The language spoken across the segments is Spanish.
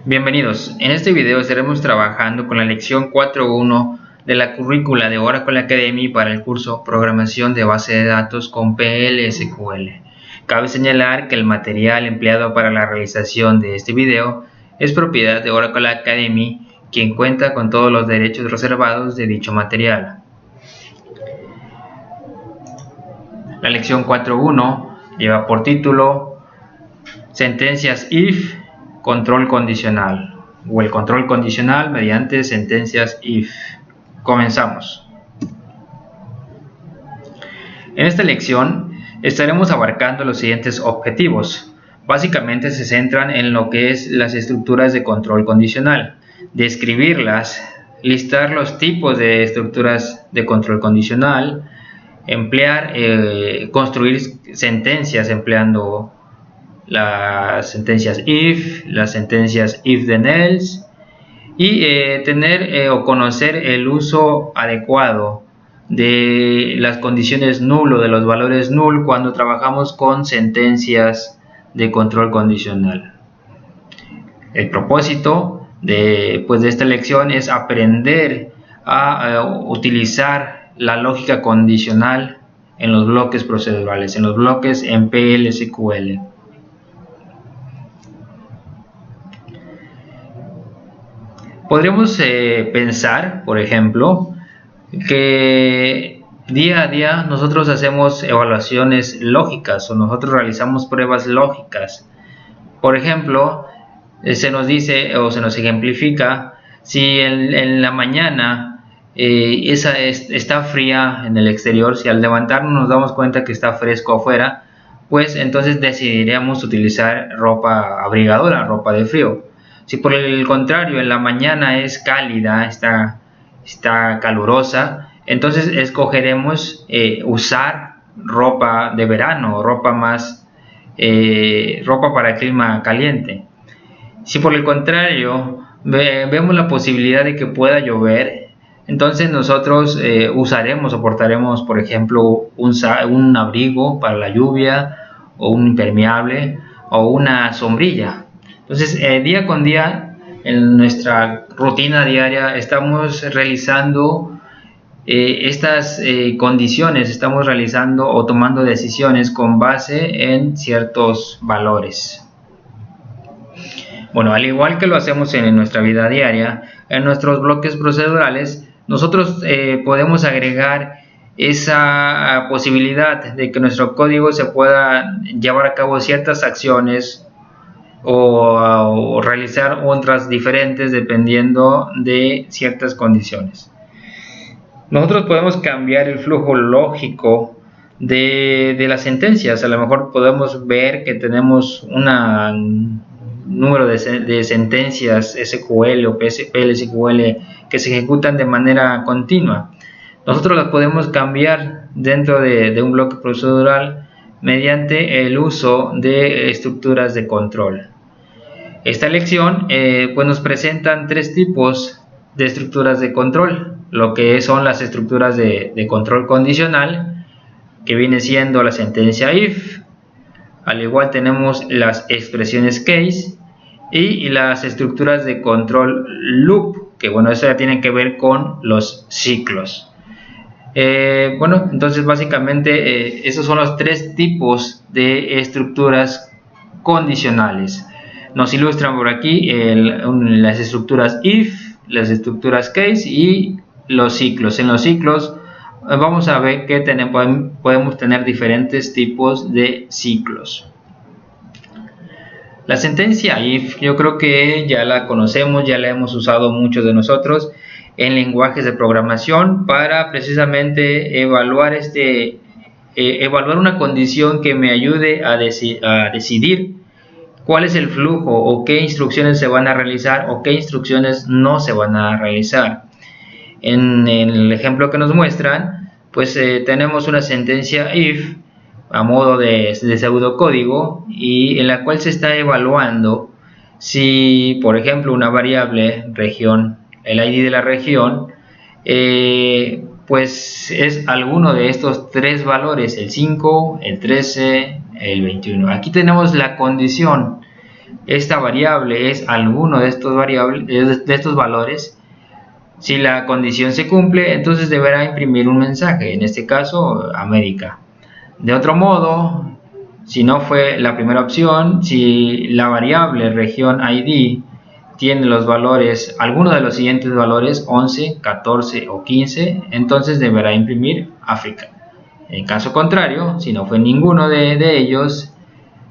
Bienvenidos. En este video estaremos trabajando con la lección 4.1 de la currícula de Oracle Academy para el curso Programación de Base de Datos con PL/SQL. Cabe señalar que el material empleado para la realización de este video es propiedad de Oracle Academy, quien cuenta con todos los derechos reservados de dicho material. La lección 4.1 lleva por título Sentencias if, control condicional o el control condicional mediante sentencias if. Comenzamos. En esta lección estaremos abarcando los siguientes objetivos. Básicamente se centran en lo que es las estructuras de control condicional, describirlas, listar los tipos de estructuras de control condicional, emplear, construir sentencias empleando las sentencias if, las sentencias if then else y tener o conocer el uso adecuado de las condiciones null o de los valores null cuando trabajamos con sentencias de control condicional. El propósito de esta lección es aprender a utilizar la lógica condicional en los bloques procedurales, en los bloques en PL/SQL. Podríamos pensar, por ejemplo, que día a día nosotros hacemos evaluaciones lógicas o nosotros realizamos pruebas lógicas. Por ejemplo, se nos dice o se nos ejemplifica si en la mañana está fría en el exterior, si al levantarnos nos damos cuenta que está fresco afuera, pues entonces decidiremos utilizar ropa abrigadora, ropa de frío. Si por el contrario en la mañana es cálida, está calurosa, entonces escogeremos usar ropa de verano, ropa para clima caliente. Si por el contrario vemos la posibilidad de que pueda llover, entonces nosotros usaremos o portaremos, por ejemplo, un abrigo para la lluvia o un impermeable o una sombrilla. Entonces, día con día, en nuestra rutina diaria, estamos realizando estas condiciones, estamos realizando o tomando decisiones con base en ciertos valores. Bueno, al igual que lo hacemos en nuestra vida diaria, en nuestros bloques procedurales, nosotros podemos agregar esa posibilidad de que nuestro código se pueda llevar a cabo ciertas acciones o realizar otras diferentes dependiendo de ciertas condiciones. Nosotros podemos cambiar el flujo lógico de las sentencias. A lo mejor podemos ver que tenemos un número de sentencias SQL o PL/SQL que se ejecutan de manera continua. Nosotros las podemos cambiar dentro de un bloque procedural mediante el uso de estructuras de control. Esta lección nos presentan tres tipos de estructuras de control, lo que son las estructuras de control condicional, que viene siendo la sentencia if, al igual tenemos las expresiones case y las estructuras de control loop, que eso ya tiene que ver con los ciclos. Entonces básicamente esos son los tres tipos de estructuras condicionales. Nos ilustran por aquí las estructuras if, las estructuras case y los ciclos. En los ciclos vamos a ver que podemos tener diferentes tipos de ciclos. La sentencia if, yo creo que ya la conocemos, ya la hemos usado muchos de nosotros en lenguajes de programación para precisamente evaluar una condición que me ayude a decidir cuál es el flujo o qué instrucciones se van a realizar o qué instrucciones no se van a realizar. En el ejemplo que nos muestran, tenemos una sentencia if a modo de pseudocódigo y en la cual se está evaluando si, por ejemplo, una variable región, el ID de la región, es alguno de estos tres valores, el 5, el 13, el 21. Aquí tenemos la condición. esta variable es alguno de estos valores, si la condición se cumple, entonces deberá imprimir un mensaje, en este caso América. De otro modo, si no fue la primera opción, si la variable región ID tiene los valores, alguno de los siguientes valores, 11, 14 o 15, entonces deberá imprimir África. En caso contrario, si no fue ninguno de ellos,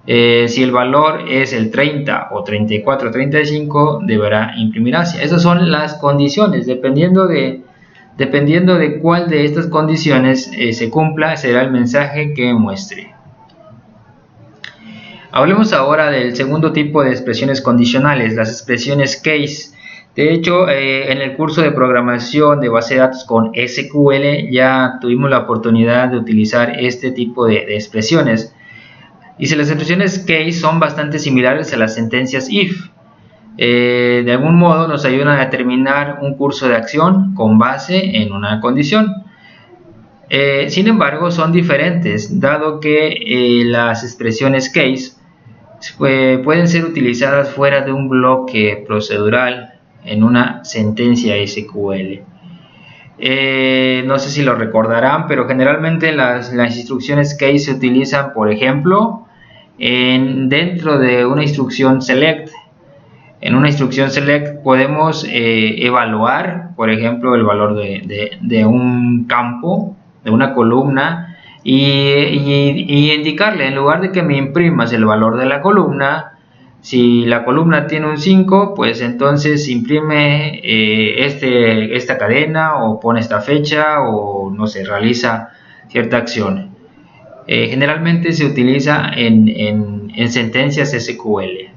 si el valor es el 30 o 34 o 35, deberá imprimir Asia. Esas son las condiciones. Dependiendo de cuál de estas condiciones se cumpla, será el mensaje que muestre. Hablemos ahora del segundo tipo de expresiones condicionales, las expresiones case. De hecho, en el curso de programación de base de datos con SQL ya tuvimos la oportunidad de utilizar este tipo de expresiones. Y si las expresiones case son bastante similares a las sentencias if. De algún modo nos ayudan a determinar un curso de acción con base en una condición. Sin embargo, son diferentes, dado que las expresiones case pueden ser utilizadas fuera de un bloque procedural en una sentencia SQL. No sé si lo recordarán, pero generalmente las instrucciones case se utilizan, por ejemplo, dentro de una instrucción select. En una instrucción select podemos evaluar, por ejemplo, el valor de un campo, de una columna, y indicarle, en lugar de que me imprimas el valor de la columna, si la columna tiene un 5, pues entonces imprime esta cadena, o pone esta fecha, o no sé, realiza cierta acción. Generalmente se utiliza en sentencias SQL.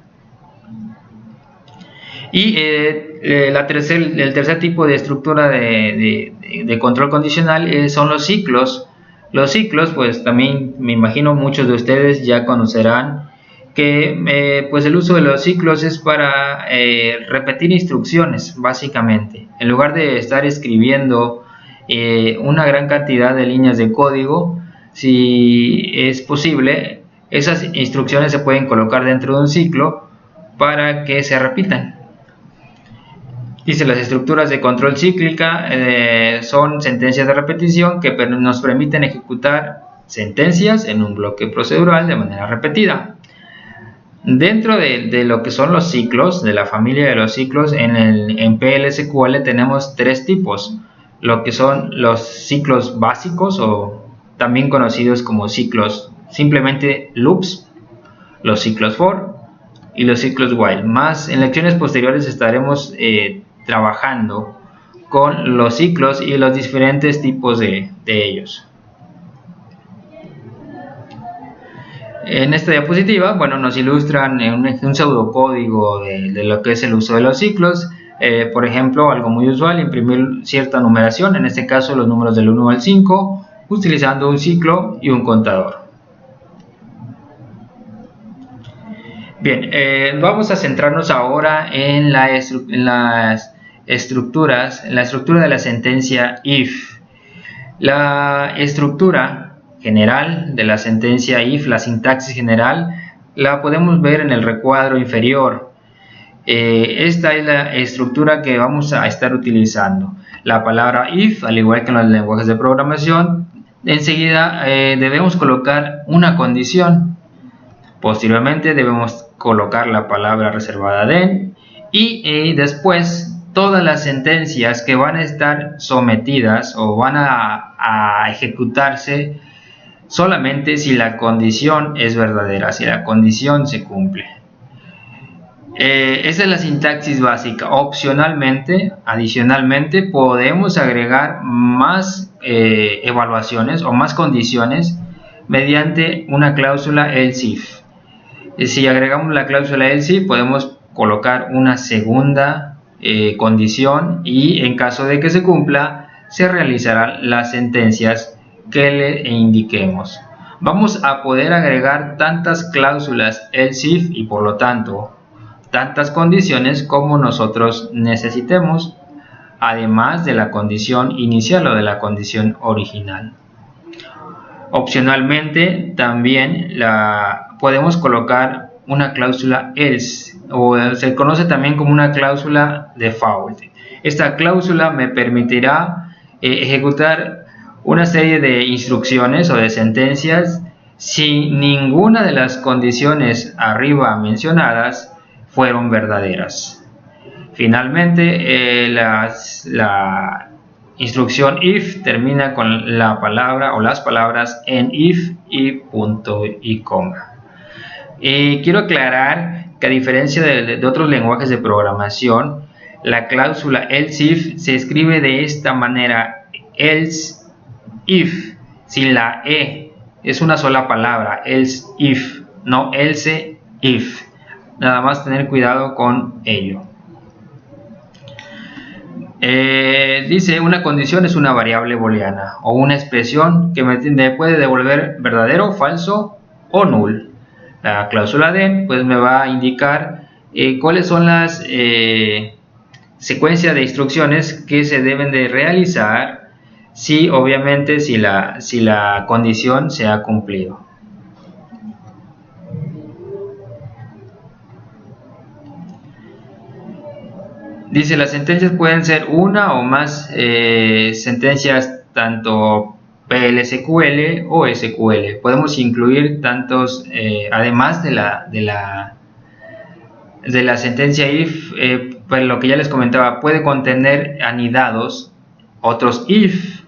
Y el tercer tipo de estructura de control condicional son los ciclos. Los ciclos, pues también me imagino muchos de ustedes ya conocerán que pues el uso de los ciclos es para repetir instrucciones, básicamente. En lugar de estar escribiendo una gran cantidad de líneas de código, si es posible, esas instrucciones se pueden colocar dentro de un ciclo para que se repitan. Dice, las estructuras de control cíclica son sentencias de repetición que nos permiten ejecutar sentencias en un bloque procedural de manera repetida. Dentro de lo que son los ciclos, de la familia de los ciclos, en PL/SQL tenemos tres tipos. Lo que son los ciclos básicos, o también conocidos como ciclos simplemente loops, los ciclos for y los ciclos while. Más en lecciones posteriores estaremos trabajando con los ciclos y los diferentes tipos de ellos. En esta diapositiva, bueno, nos ilustran un pseudocódigo de lo que es el uso de los ciclos. Por ejemplo, algo muy usual, imprimir cierta numeración, en este caso los números del 1 al 5, utilizando un ciclo y un contador. Bien, vamos a centrarnos ahora en las estructuras, en la estructura de la sentencia if. La estructura general de la sentencia if, la sintaxis general, la podemos ver en el recuadro inferior. Esta es la estructura que vamos a estar utilizando. La palabra if, al igual que en los lenguajes de programación, enseguida debemos colocar una condición. Posteriormente debemos colocar la palabra reservada then, y después todas las sentencias que van a estar sometidas o van a ejecutarse solamente si la condición es verdadera, si la condición se cumple. Esa es la sintaxis básica. Opcionalmente, adicionalmente, podemos agregar más evaluaciones o más condiciones mediante una cláusula else if. Si agregamos la cláusula else if, podemos colocar una segunda condición, y en caso de que se cumpla, se realizarán las sentencias que le indiquemos. Vamos a poder agregar tantas cláusulas else if y por lo tanto tantas condiciones como nosotros necesitemos, además de la condición inicial o de la condición original. Opcionalmente también podemos colocar una cláusula else, o se conoce también como una cláusula default. Esta cláusula me permitirá ejecutar una serie de instrucciones o de sentencias si ninguna de las condiciones arriba mencionadas fueron verdaderas. Finalmente, la instrucción if termina con la palabra o las palabras en if y punto y coma. Quiero aclarar que a diferencia de otros lenguajes de programación, la cláusula else if se escribe de esta manera: else if, sin la e, es una sola palabra, else if, no else if. Nada más tener cuidado con ello. Dice, una condición es una variable booleana o una expresión que me puede devolver verdadero, falso o null. La cláusula then pues me va a indicar cuáles son las secuencias de instrucciones que se deben de realizar si obviamente si la condición se ha cumplido. Dice, las sentencias pueden ser una o más sentencias, tanto PL/SQL o SQL. Podemos incluir tantos, además de la sentencia if, pues lo que ya les comentaba, puede contener anidados otros if,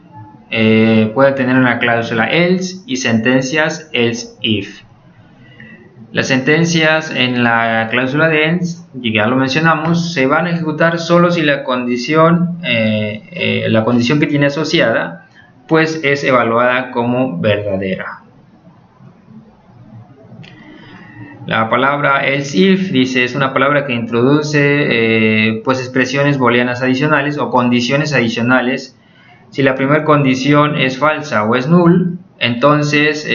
puede tener una cláusula else y sentencias else if. Las sentencias en la cláusula de else, ya lo mencionamos, se van a ejecutar solo si la condición que tiene asociada pues es evaluada como verdadera. La palabra else if, dice, es una palabra que introduce pues expresiones booleanas adicionales o condiciones adicionales. Si la primera condición es falsa o es null, entonces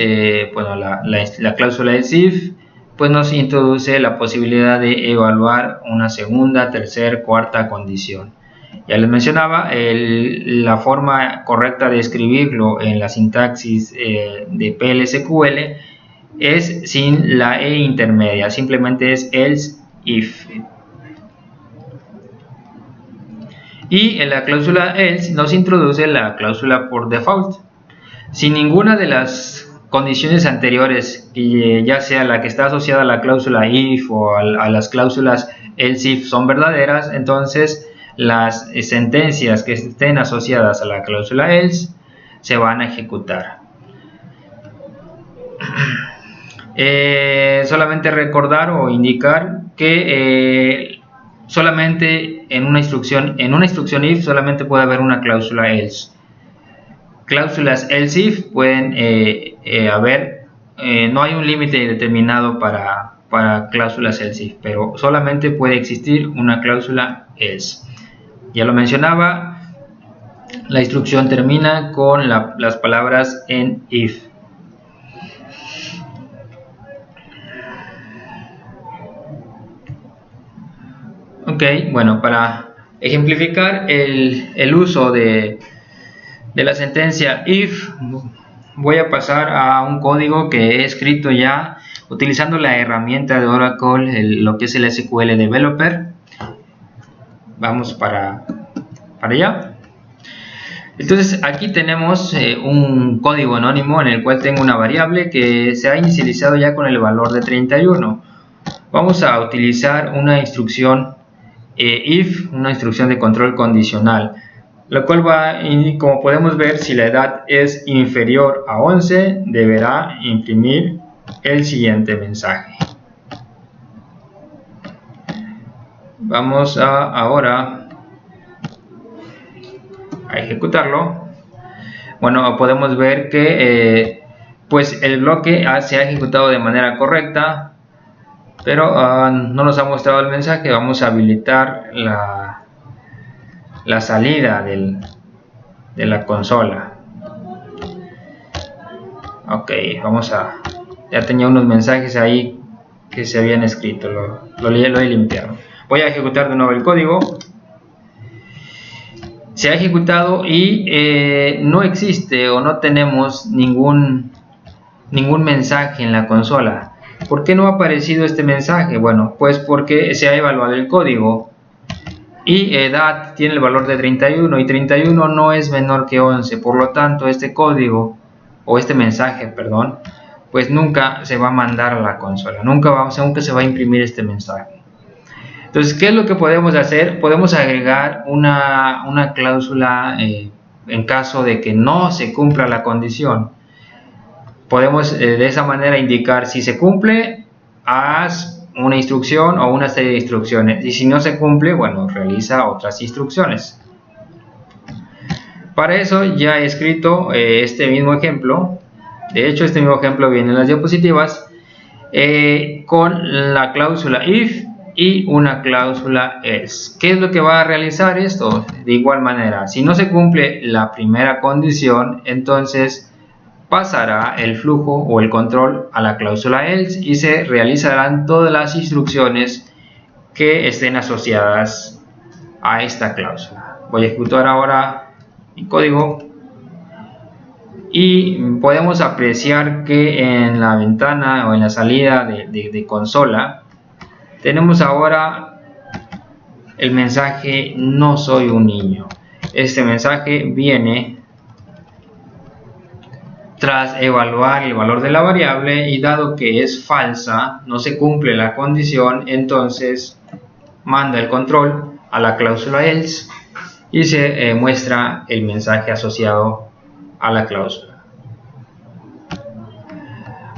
bueno, la cláusula else if pues nos introduce la posibilidad de evaluar una segunda, tercera, cuarta condición. Ya les mencionaba, la forma correcta de escribirlo en la sintaxis de PL/SQL es sin la e intermedia, simplemente es else if. Y en la cláusula else nos introduce la cláusula por default. Si ninguna de las condiciones anteriores, ya sea la que está asociada a la cláusula if o a las cláusulas else if, son verdaderas, entonces las sentencias que estén asociadas a la cláusula else se van a ejecutar. Solamente recordar o indicar que solamente en una instrucción if solamente puede haber una cláusula else. Cláusulas else if pueden haber, no hay un límite determinado para cláusulas else if, pero solamente puede existir una cláusula else. Ya lo mencionaba, la instrucción termina con las palabras en if. Ok, bueno, para ejemplificar el uso de la sentencia if, voy a pasar a un código que he escrito ya utilizando la herramienta de Oracle, lo que es el SQL Developer. Vamos para allá. Entonces aquí tenemos un código anónimo en el cual tengo una variable que se ha inicializado ya con el valor de 31. Vamos a utilizar una instrucción if, una instrucción de control condicional, lo cual va, como podemos ver, si la edad es inferior a 11, deberá imprimir el siguiente mensaje. Vamos ahora a ejecutarlo. Bueno, podemos ver que pues el bloque se ha ejecutado de manera correcta, pero no nos ha mostrado el mensaje. Vamos a habilitar la salida de la consola. Ok, ya tenía unos mensajes ahí que se habían escrito, lo he limpiado. Voy a ejecutar de nuevo el código. Se ha ejecutado y no existe o no tenemos ningún mensaje en la consola. ¿Por qué no ha aparecido este mensaje? Bueno, pues porque se ha evaluado el código y edad tiene el valor de 31 y 31 no es menor que 11. Por lo tanto, este código o este mensaje, perdón, pues nunca se va a mandar a la consola, nunca se va a imprimir este mensaje. Entonces, ¿qué es lo que podemos hacer? Podemos agregar una cláusula en caso de que no se cumpla la condición. Podemos de esa manera indicar: si se cumple, haz una instrucción o una serie de instrucciones, y si no se cumple, bueno, realiza otras instrucciones. Para eso ya he escrito este mismo ejemplo. De hecho, este mismo ejemplo viene en las diapositivas con la cláusula if y una cláusula else. ¿Qué es lo que va a realizar esto? De igual manera, si no se cumple la primera condición, entonces pasará el flujo o el control a la cláusula else y se realizarán todas las instrucciones que estén asociadas a esta cláusula. Voy a ejecutar ahora mi código y podemos apreciar que en la ventana o en la salida de consola tenemos ahora el mensaje "no soy un niño". Este mensaje viene tras evaluar el valor de la variable, y dado que es falsa, no se cumple la condición, entonces manda el control a la cláusula else y se muestra el mensaje asociado a la cláusula.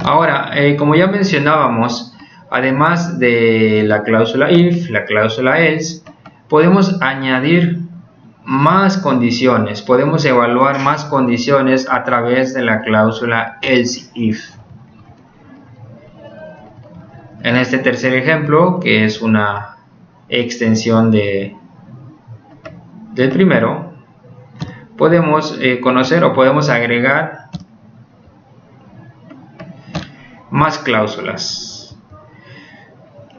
Ahora, como ya mencionábamos, además de la cláusula if, la cláusula else, podemos añadir más condiciones, podemos evaluar más condiciones a través de la cláusula else if. En este tercer ejemplo, que es una extensión del primero, podemos conocer o podemos agregar más cláusulas.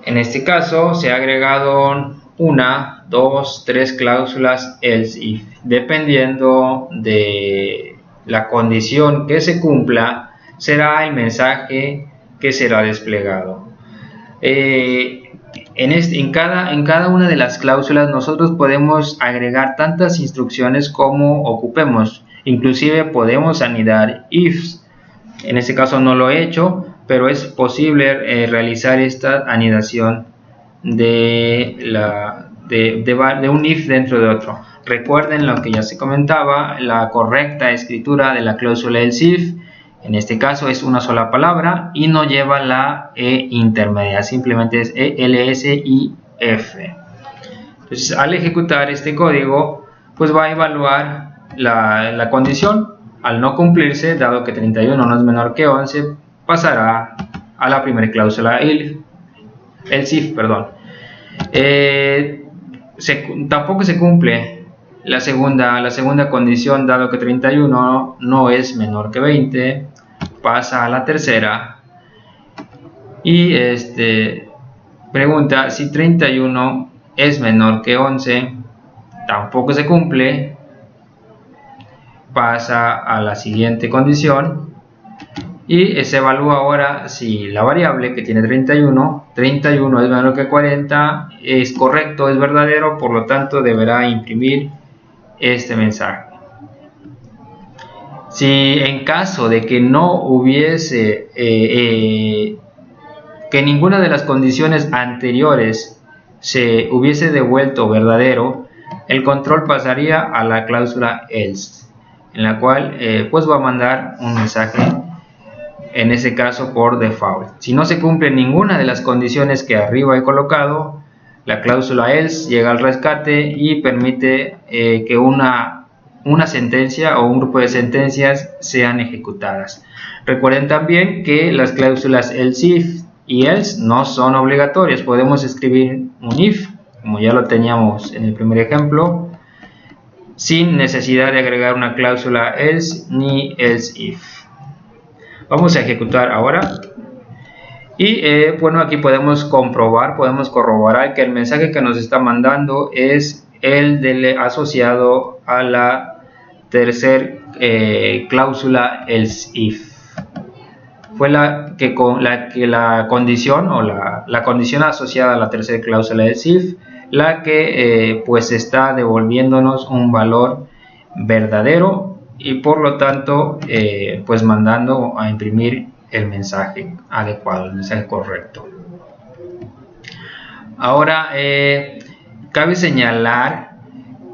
En este caso se ha agregado 1, 2, 3 cláusulas else if. Dependiendo de la condición que se cumpla, será el mensaje que será desplegado. En cada una de las cláusulas nosotros podemos agregar tantas instrucciones como ocupemos. Inclusive podemos anidar ifs. En este caso no lo he hecho, pero es posible realizar esta anidación de un if dentro de otro. Recuerden lo que ya se comentaba: la correcta escritura de la cláusula else if, en este caso, es una sola palabra y no lleva la e intermedia, simplemente es ELSIF. Entonces, al ejecutar este código, pues va a evaluar la condición. Al no cumplirse, dado que 31 no es menor que 11, pasará a la primera cláusula else if, perdón. Tampoco se cumple la segunda condición, dado que 31 no es menor que 20, pasa a la tercera y pregunta si 31 es menor que 11, tampoco se cumple, pasa a la siguiente condición y se evalúa ahora si la variable que tiene 31 es menor que 40, es correcto, es verdadero, por lo tanto deberá imprimir este mensaje. Si en caso de que no hubiese, que ninguna de las condiciones anteriores se hubiese devuelto verdadero, el control pasaría a la cláusula else, en la cual pues va a mandar un mensaje, en ese caso por default. Si no se cumple ninguna de las condiciones que arriba he colocado, la cláusula else llega al rescate y permite que una sentencia o un grupo de sentencias sean ejecutadas. Recuerden también que las cláusulas else if y else no son obligatorias. Podemos escribir un if, como ya lo teníamos en el primer ejemplo, sin necesidad de agregar una cláusula else ni else if. Vamos a ejecutar ahora. Y bueno, aquí podemos corroborar que el mensaje que nos está mandando es el asociado a la tercera cláusula else if. fue la condición o la condición asociada a la tercera cláusula del SIF, la que pues está devolviéndonos un valor verdadero y por lo tanto pues mandando a imprimir el mensaje adecuado, el mensaje correcto. Ahora cabe señalar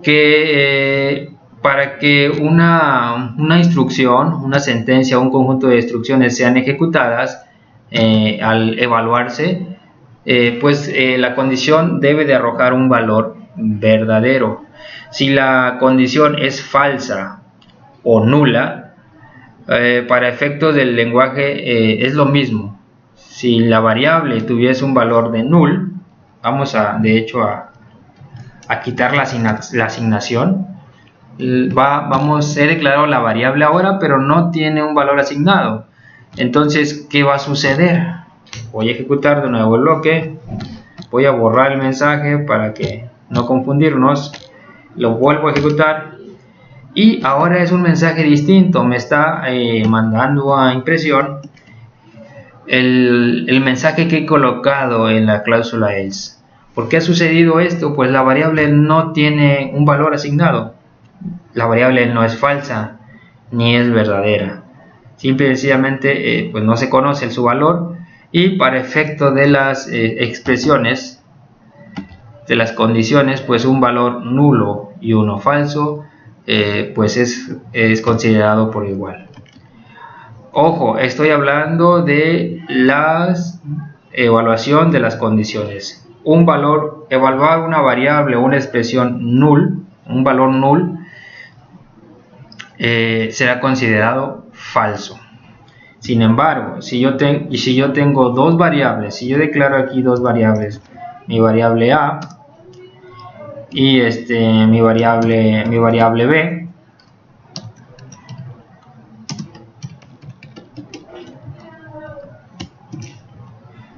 que para que una instrucción, una sentencia o un conjunto de instrucciones sean ejecutadas, al evaluarse, pues la condición debe de arrojar un valor verdadero. Si la condición es falsa o nula, para efectos del lenguaje es lo mismo. Si la variable tuviese un valor de null, vamos de hecho a quitar la asignación. He declarado la variable ahora, pero no tiene un valor asignado. Entonces, ¿qué va a suceder? Voy a ejecutar de nuevo el bloque, voy a borrar el mensaje para que no confundirnos, lo vuelvo a ejecutar y ahora es un mensaje distinto. Me está mandando a impresión el mensaje que he colocado en la cláusula else. ¿Por qué ha sucedido esto? Pues la variable no tiene un valor asignado. La variable no es falsa ni es verdadera. Simple y sencillamente pues no se conoce su valor, y para efecto de las expresiones, de las condiciones, pues un valor nulo y uno falso pues es considerado por igual. Ojo, estoy hablando de la evaluación de las condiciones. Evaluar una variable o una expresión null, un valor null, será considerado falso. Sin embargo, si yo tengo dos variables, si yo declaro aquí dos variables, mi variable A y mi variable B,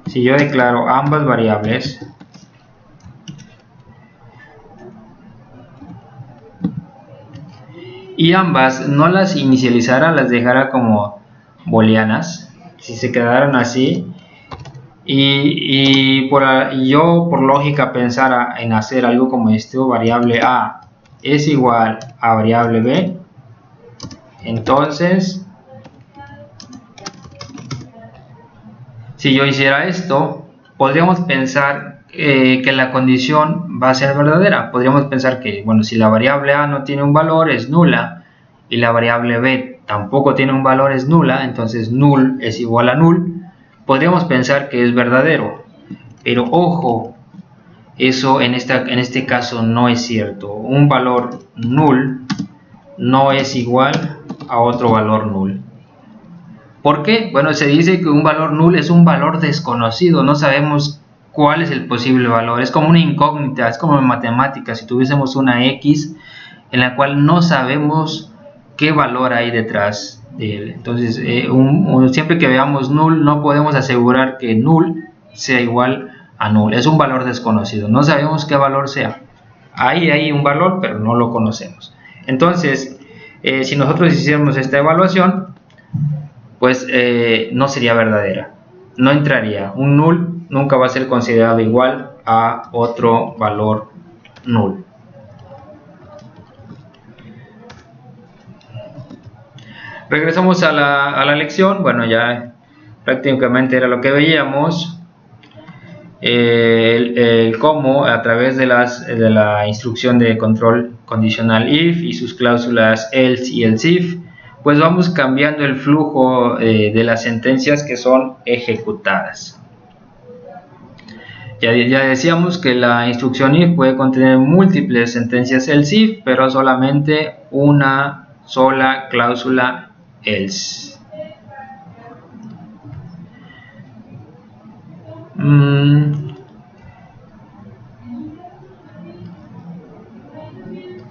si yo declaro ambas variables, y ambas no las inicializara, las dejara como booleanas, si se quedaran así, y yo por lógica pensara en hacer algo como esto: variable A es igual a variable B, entonces si yo hiciera esto, podríamos pensar que la condición va a ser verdadera. Podríamos pensar que, bueno, si la variable A no tiene un valor, es nula, y la variable B tampoco tiene un valor, es nula, entonces null es igual a null. Podríamos pensar que es verdadero, pero ojo, eso en este caso no es cierto. Un valor null no es igual a otro valor null. ¿Por qué? Bueno, se dice que un valor null es un valor desconocido, no sabemos cuál es el posible valor. Es como una incógnita, es como en matemáticas, si tuviésemos una X en la cual no sabemos qué valor hay detrás de él. Entonces, siempre que veamos null, no podemos asegurar que null sea igual a null. Es un valor desconocido, no sabemos qué valor sea. Hay un valor, pero no lo conocemos. Entonces, si nosotros hiciéramos esta evaluación, pues no sería verdadera, no entraría. Un null nunca va a ser considerado igual a otro valor null. Regresamos a la lección. Bueno, ya prácticamente era lo que veíamos. Cómo a través de la instrucción de control condicional if y sus cláusulas else y elsif, pues vamos cambiando el flujo de las sentencias que son ejecutadas. Ya decíamos que la instrucción if puede contener múltiples sentencias else if, pero solamente una sola cláusula else.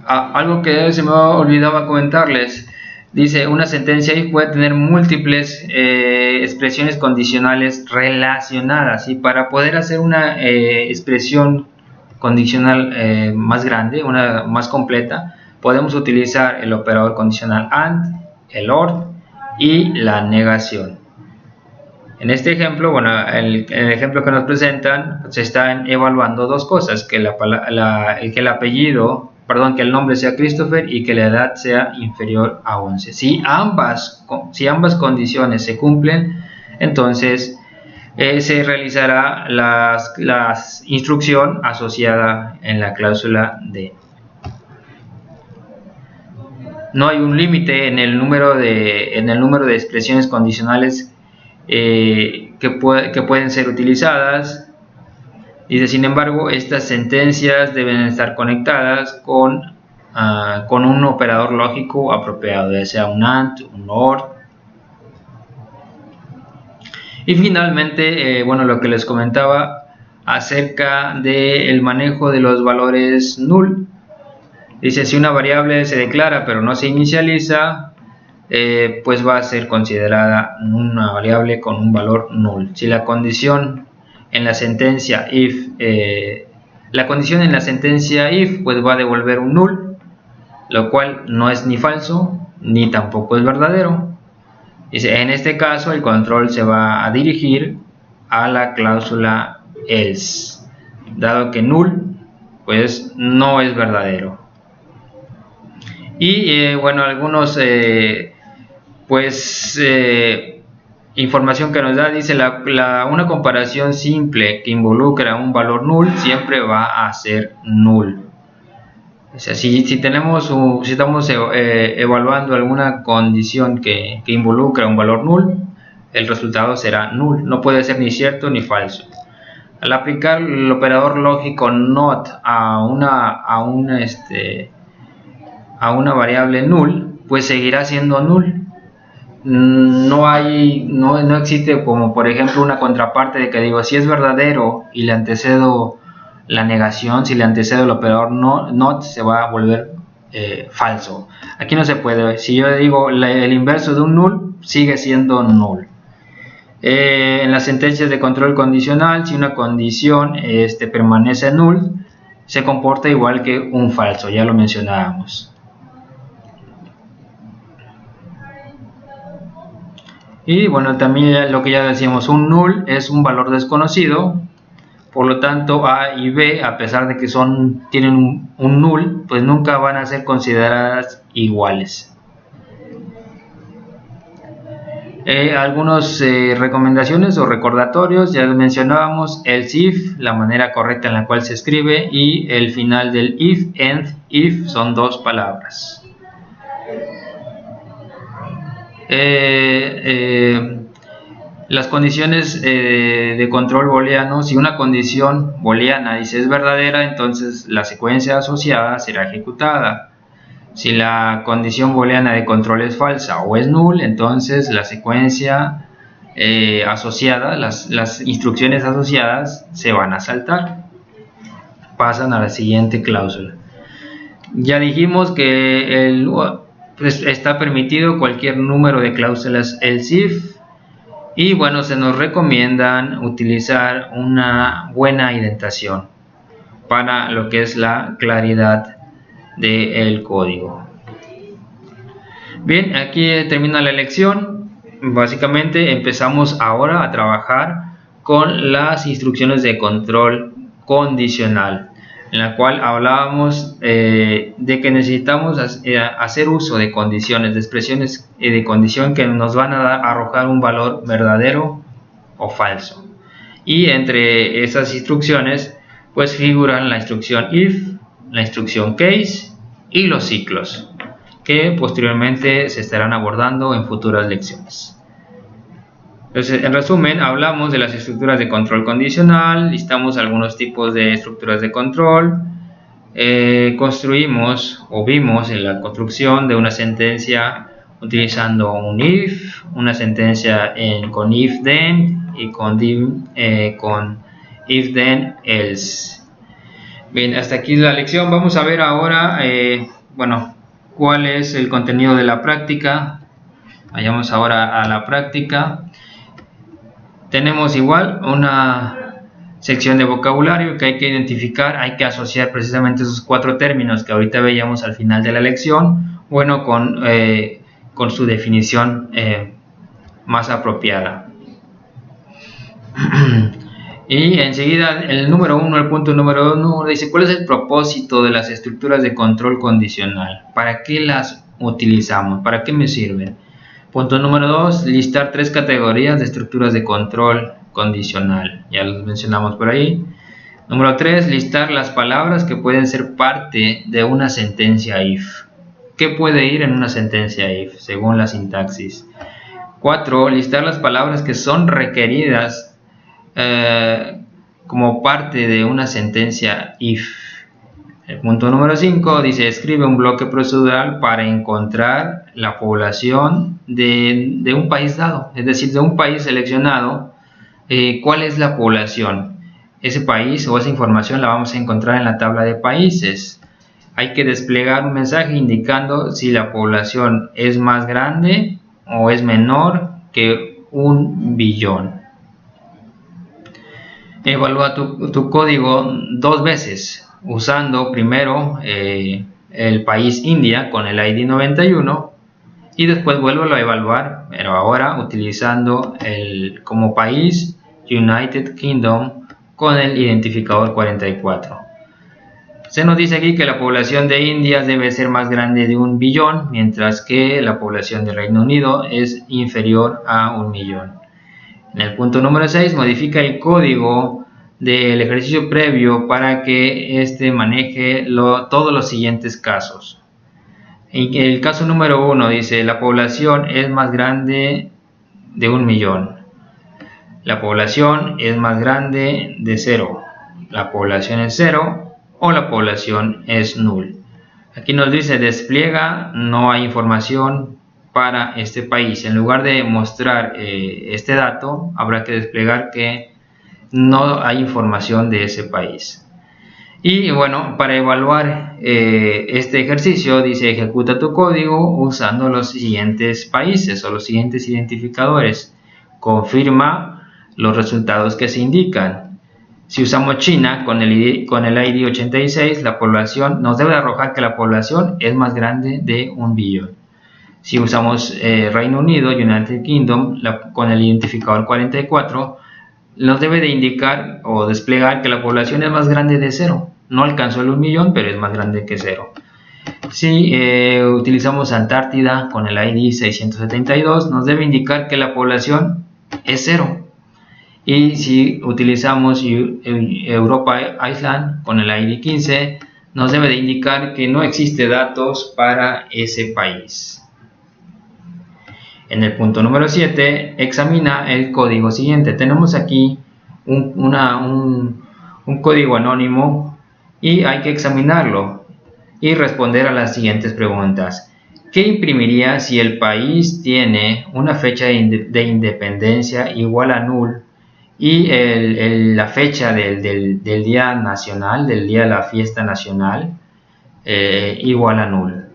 Algo que se me olvidaba comentarles. Dice, una sentencia if puede tener múltiples expresiones condicionales relacionadas, y para poder hacer una expresión condicional más grande, una más completa, podemos utilizar el operador condicional AND, el OR y la negación. En este ejemplo, bueno, el ejemplo que nos presentan, se están evaluando dos cosas, que que el apellido, perdón, que el nombre sea Christopher y que la edad sea inferior a 11. Si ambas condiciones se cumplen, entonces se realizará la instrucción asociada en la cláusula D. No hay un límite en el número de expresiones condicionales que pueden ser utilizadas. Dice, sin embargo, estas sentencias deben estar conectadas con un operador lógico apropiado, ya sea un AND, un OR. Y finalmente, bueno, lo que les comentaba acerca del manejo de los valores null. Dice, si una variable se declara pero no se inicializa, pues va a ser considerada una variable con un valor null. Si la condición en la sentencia if, pues va a devolver un null, lo cual no es ni falso ni tampoco es verdadero. Dice, en este caso el control se va a dirigir a la cláusula else, dado que null pues no es verdadero. Y bueno, algunos información que nos da, dice una comparación simple que involucra un valor null siempre va a ser null. O sea, si estamos evaluando alguna condición que involucra un valor null, el resultado será null, no puede ser ni cierto ni falso. Al aplicar el operador lógico not a una variable null, pues seguirá siendo null. No existe, como por ejemplo, una contraparte de que digo, si es verdadero y le antecedo la negación, si le antecedo el operador not, se va a volver falso. Aquí no se puede. Si yo digo el inverso de un null, sigue siendo null. En las sentencias de control condicional, si una condición permanece null, se comporta igual que un falso, ya lo mencionábamos. Y bueno, también lo que ya decíamos, un null es un valor desconocido, por lo tanto A y B, a pesar de que tienen un null, pues nunca van a ser consideradas iguales. Algunas recomendaciones o recordatorios, ya mencionábamos else if, la manera correcta en la cual se escribe, y el final del if, end, if, son dos palabras. Las condiciones de control booleano, si una condición booleana dice es verdadera, entonces la secuencia asociada será ejecutada. Si la condición booleana de control es falsa o es null, entonces la secuencia asociada, las instrucciones asociadas se van a saltar, pasan a la siguiente cláusula. Ya dijimos que está permitido cualquier número de cláusulas else if, y bueno, se nos recomiendan utilizar una buena indentación para lo que es la claridad del código. Bien, aquí termina la lección. Básicamente empezamos ahora a trabajar con las instrucciones de control condicional, en la cual hablábamos de que necesitamos hacer uso de condiciones, de expresiones de condición que nos van a arrojar un valor verdadero o falso. Y entre esas instrucciones pues figuran la instrucción if, la instrucción case y los ciclos, que posteriormente se estarán abordando en futuras lecciones. Entonces, en resumen, hablamos de las estructuras de control condicional, listamos algunos tipos de estructuras de control, construimos o vimos en la construcción de una sentencia utilizando un if, una sentencia con if then y con if then else. Bien, hasta aquí la lección. Vamos a ver ahora, bueno, cuál es el contenido de la práctica. Vayamos ahora a la práctica. Tenemos igual una sección de vocabulario que hay que identificar, hay que asociar precisamente esos cuatro términos que ahorita veíamos al final de la lección, bueno, con su definición más apropiada. Y enseguida el número 1, el punto número 1 dice: ¿cuál es el propósito de las estructuras de control condicional? ¿Para qué las utilizamos? ¿Para qué me sirven? Punto número 2, listar 3 categorías de estructuras de control condicional. Ya los mencionamos por ahí. Número 3, listar las palabras que pueden ser parte de una sentencia if. ¿Qué puede ir en una sentencia if según la sintaxis? 4, listar las palabras que son requeridas como parte de una sentencia if. El punto número 5 dice: escribe un bloque procedural para encontrar la población de un país dado, es decir, de un país seleccionado. ¿Cuál es la población? Ese país o esa información la vamos a encontrar en la tabla de países. Hay que desplegar un mensaje indicando si la población es más grande o es menor que 1 billón. Evalúa tu código 2 veces, usando primero el país India con el ID 91 y después vuélvelo a evaluar, pero ahora utilizando como país United Kingdom con el identificador 44. Se nos dice aquí que la población de India debe ser más grande de 1 billón, mientras que la población del Reino Unido es inferior a 1 millón. En el punto número 6, modifica el código del ejercicio previo para que éste maneje todos los siguientes casos. En el caso número 1 dice: la población es más grande de 1 millón. La población es más grande de 0. La población es 0 o la población es null. Aquí nos dice: despliega, no hay información para este país. En lugar de mostrar este dato, habrá que desplegar que no hay información de ese país. Y bueno, para evaluar este ejercicio dice: ejecuta tu código usando los siguientes países o los siguientes identificadores. Confirma los resultados que se indican. Si usamos China con el ID 86, la población nos debe arrojar que la población es más grande de 1 billón. Si usamos Reino Unido, United Kingdom, con el identificador 44, nos debe de indicar o desplegar que la población es más grande de 0. No alcanzó el 1 millón, pero es más grande que 0. Si utilizamos Antártida con el ID 672, nos debe indicar que la población es 0. Y si utilizamos Europa Island con el ID 15, nos debe de indicar que no existe datos para ese país. En el punto número 7, examina el código siguiente. Tenemos aquí un código anónimo y hay que examinarlo y responder a las siguientes preguntas. ¿Qué imprimiría si el país tiene una fecha de independencia igual a null y la fecha del día nacional, del día de la fiesta nacional, igual a null?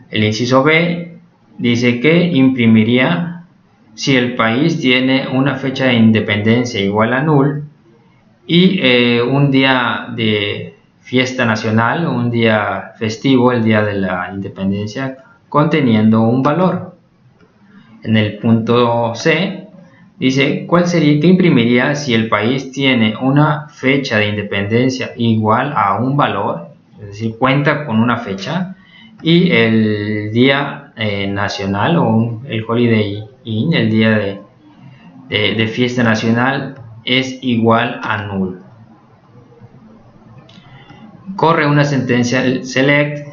El inciso B dice: ¿qué imprimiría si el país tiene una fecha de independencia igual a null y un día de fiesta nacional, un día festivo, el día de la independencia, conteniendo un valor? En el punto C dice: ¿qué imprimiría si el país tiene una fecha de independencia igual a un valor, es decir, cuenta con una fecha, y el día nacional o el Holiday Inn, el día de fiesta nacional, es igual a null? Corre una sentencia select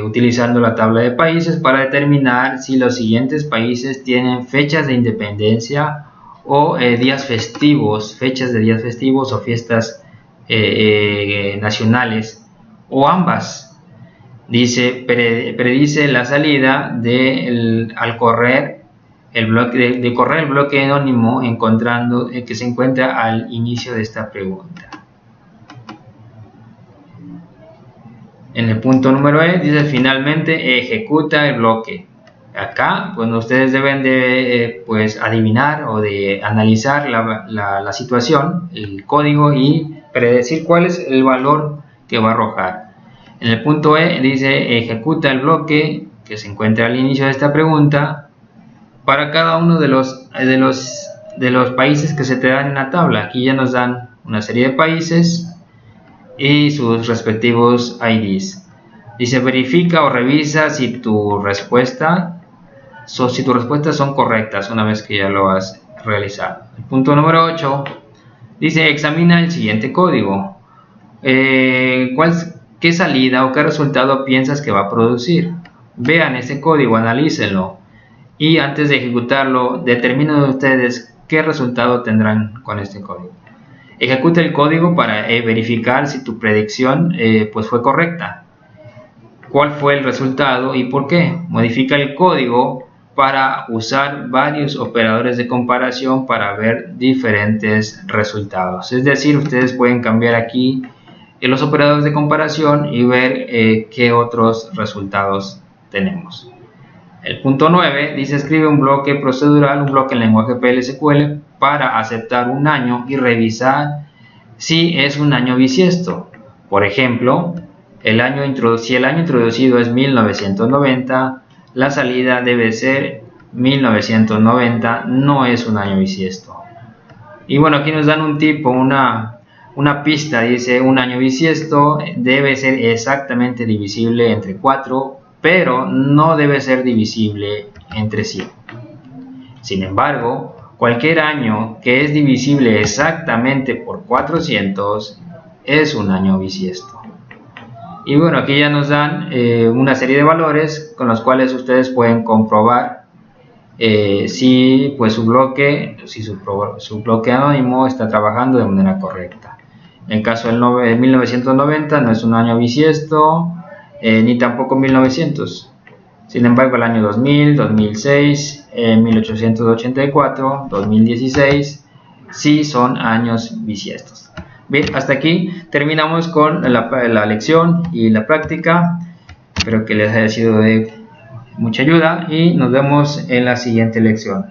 utilizando la tabla de países para determinar si los siguientes países tienen fechas de independencia o días festivos, fechas de días festivos o fiestas nacionales, o ambas. Dice: predice la salida al correr el bloque anónimo encontrando que se encuentra al inicio de esta pregunta. En el punto número E dice: finalmente ejecuta el bloque. Acá pues ustedes deben de adivinar o de analizar la situación, el código, y predecir cuál es el valor que va a arrojar. En el punto E dice: ejecuta el bloque que se encuentra al inicio de esta pregunta para cada uno de los de los países que se te dan en la tabla. Aquí ya nos dan una serie de países y sus respectivos IDs. Dice verifica o revisa si tus respuestas son correctas una vez que ya lo has realizado. El punto número 8 dice examina el siguiente código. ¿Qué salida o qué resultado piensas que va a producir? Vean ese código, analícenlo y antes de ejecutarlo determinen ustedes qué resultado tendrán con este código. Ejecuta el código para verificar si tu predicción pues fue correcta. ¿Cuál fue el resultado y por qué? Modifica el código para usar varios operadores de comparación para ver diferentes resultados. Es decir, ustedes pueden cambiar aquí los operadores de comparación y ver qué otros resultados tenemos. El punto 9 dice escribe un bloque procedural, un bloque en lenguaje PL/SQL para aceptar un año y revisar si es un año bisiesto. Por ejemplo, si el año introducido es 1990, la salida debe ser 1990, no es un año bisiesto. Y bueno, aquí nos dan un tipo, una pista, dice un año bisiesto debe ser exactamente divisible entre 4, pero no debe ser divisible entre 100. Sin embargo, cualquier año que es divisible exactamente por 400 es un año bisiesto. Y bueno, aquí ya nos dan una serie de valores con los cuales ustedes pueden comprobar si pues su bloque anónimo está trabajando de manera correcta. En el caso del 1990 no es un año bisiesto, ni tampoco 1900. Sin embargo, el año 2000, 2006, 1884, 2016 sí son años bisiestos. Bien, hasta aquí terminamos con la lección y la práctica. Espero que les haya sido de mucha ayuda y nos vemos en la siguiente lección.